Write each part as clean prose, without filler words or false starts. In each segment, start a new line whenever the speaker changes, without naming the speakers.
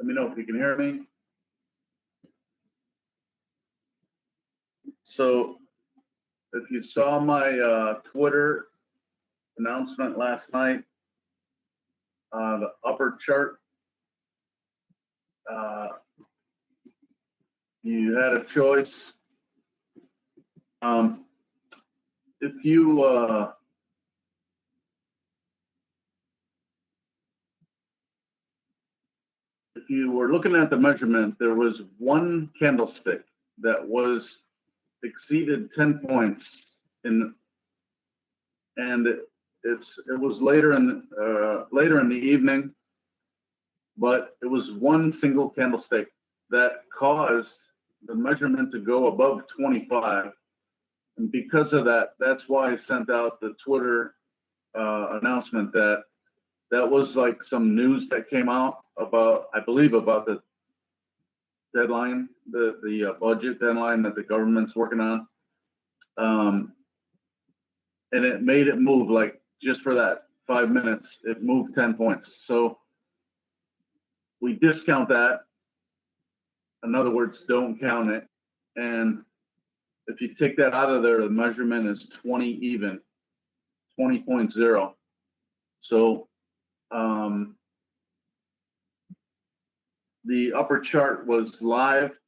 Let me know if you can hear me. So if you saw my Twitter announcement last night, the upper chart, you had a choice. If you were looking at the measurement, there was one candlestick that was exceeded 10 points and it was later in the evening, but it was one single candlestick that caused the measurement to go above 25, and because of that, that's why I sent out the Twitter announcement that was like some news that came out about, I believe, about the deadline, the budget deadline that the government's working on, and it made it move, like, just for that 5 minutes, it moved 10 points. So we discount that. In other words, don't count it. And if you take that out of there, the measurement is 20 even, 20.0. So the upper chart was live,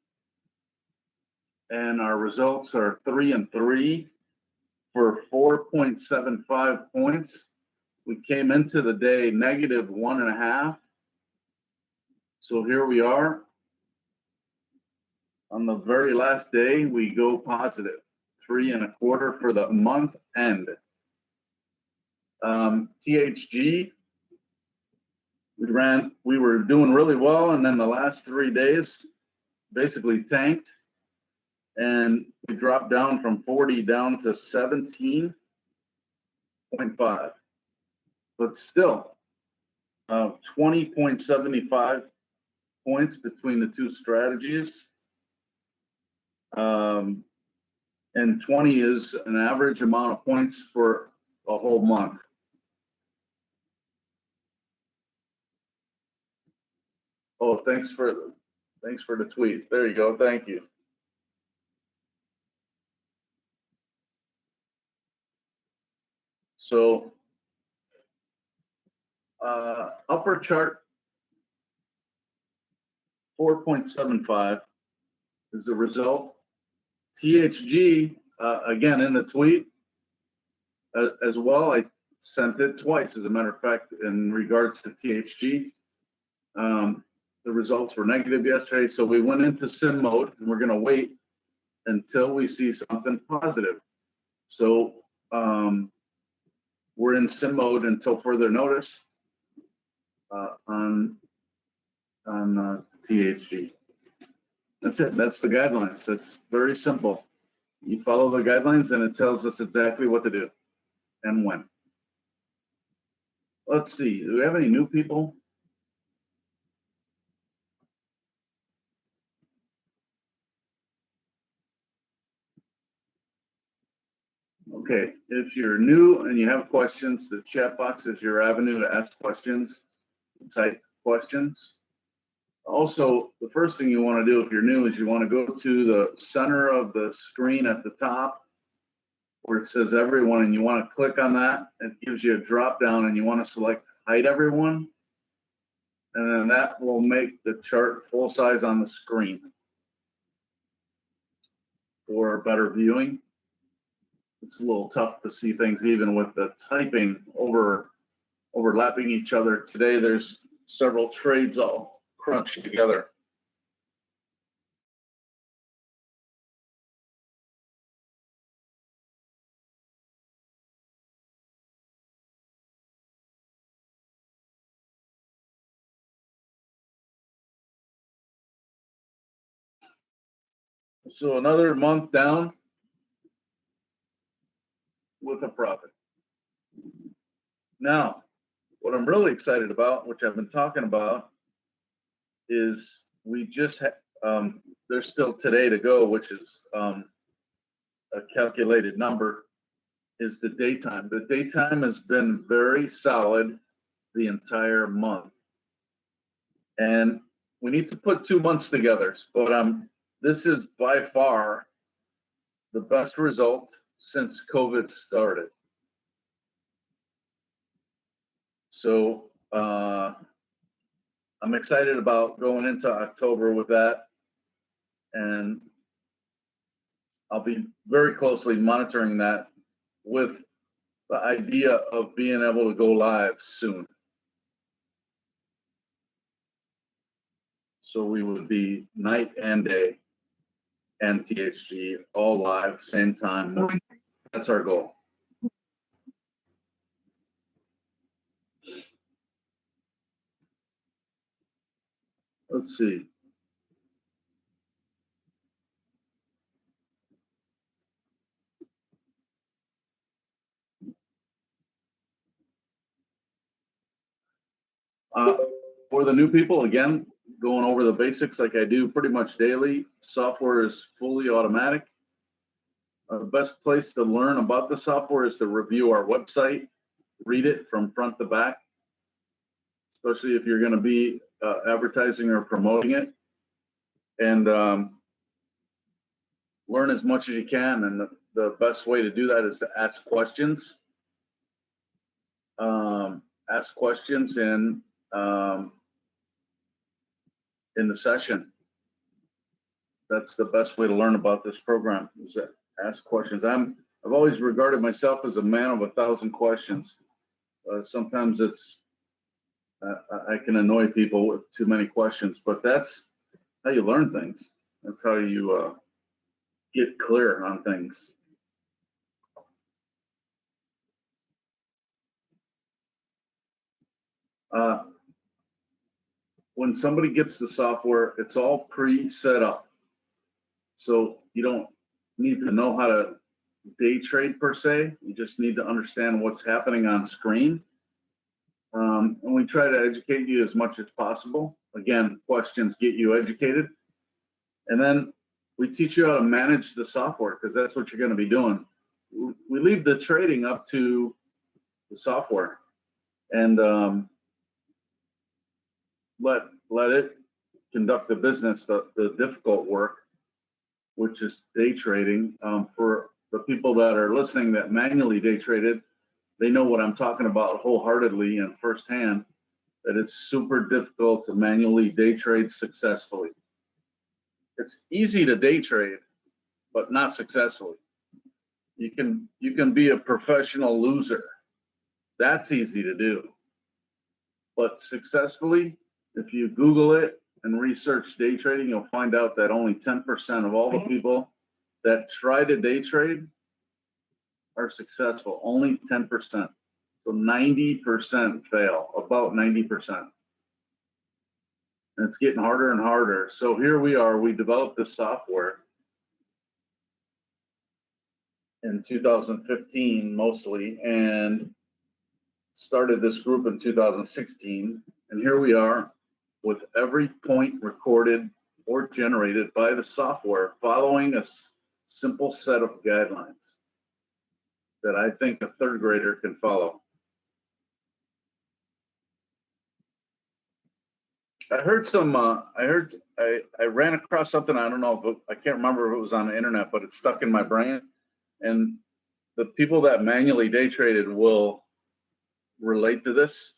and our results are 3 and 3 for 4.75 points. We came into the day negative 1.5. So here we are. On the very last day, we go positive 3.25 for the month end. THG, we were doing really well, and then the last 3 days basically tanked, and we dropped down from 40 down to 17.5, but still 20.75 points between the two strategies. And 20 is an average amount of points for a whole month. Oh, thanks for the tweet. There you go. Thank you. So upper chart 4.75 is the result. THG, again, in the tweet as well, I sent it twice, as a matter of fact, in regards to THG. The results were negative yesterday, so we went into sim mode, and we're going to wait until we see something positive. So we're in sim mode until further notice on THG. That's it. That's the guidelines. It's very simple. You follow the guidelines, and it tells us exactly what to do and when. Let's see. Do we have any new people? Okay. If you're new and you have questions, the chat box is your avenue to ask questions, type questions. Also, the first thing you want to do if you're new is you want to go to the center of the screen at the top where it says everyone, and you want to click on that. It gives you a drop down, and you want to select hide everyone, and then that will make the chart full size on the screen for better viewing. It's a little tough to see things even with the typing overlapping each other. Today there's several trades all crunched together. So another month down with a profit. Now, what I'm really excited about, which I've been talking about, is we just there's still today to go, which is a calculated number, is the daytime. The daytime has been very solid the entire month, and we need to put 2 months together, but this is by far the best result since COVID started. So I'm excited about going into October with that, and I'll be very closely monitoring that with the idea of being able to go live soon. So we would be night and day and THG all live, same time. That's our goal. Let's see. For the new people, again, going over the basics like I do pretty much daily. Software is fully automatic. The best place to learn about the software is to review our website, read it from front to back, especially if you're going to be advertising or promoting it, and learn as much as you can. And the best way to do that is to ask questions. Ask questions in the session. That's the best way to learn about this program, is to ask questions. I've always regarded myself as a man of 1,000 questions. Sometimes it's I can annoy people with too many questions, but that's how you learn things. That's how you get clear on things. When somebody gets the software, it's all pre-set up. So you don't need to know how to day trade per se. You just need to understand what's happening on screen. And we try to educate you as much as possible. Again, questions get you educated. And then we teach you how to manage the software, because that's what you're going to be doing. We leave the trading up to the software, and let it conduct the business, the difficult work, which is day trading. For the people that are listening that manually day traded, they know what I'm talking about wholeheartedly and firsthand, that it's super difficult to manually day trade successfully. It's easy to day trade, but not successfully. You can be a professional loser. That's easy to do. But successfully, if you Google it and research day trading, you'll find out that only 10% of all the people that try to day trade are successful. Only 10%. So 90% fail, about 90%. And it's getting harder and harder. So here we are. We developed this software in 2015 mostly, and started this group in 2016. And here we are with every point recorded or generated by the software, following a simple set of guidelines that I think a third grader can follow. I ran across something. I don't know if I can't remember if it was on the internet, but it stuck in my brain. And the people that manually day traded will relate to this.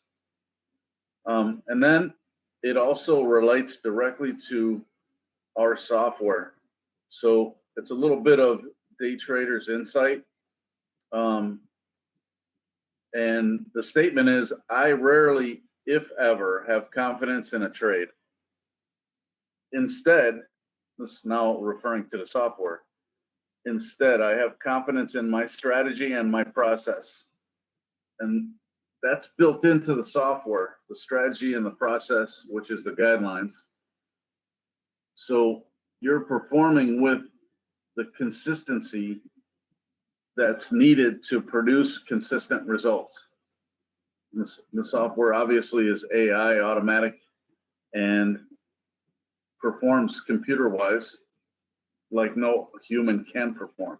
And then it also relates directly to our software. So it's a little bit of day trader's insight. And the statement is, I rarely, if ever, have confidence in a trade. Instead, this is now referring to the software. Instead, I have confidence in my strategy and my process. And that's built into the software, the strategy and the process, which is the guidelines. So you're performing with the consistency that's needed to produce consistent results. The software obviously is AI, automatic, and performs computer-wise like no human can perform.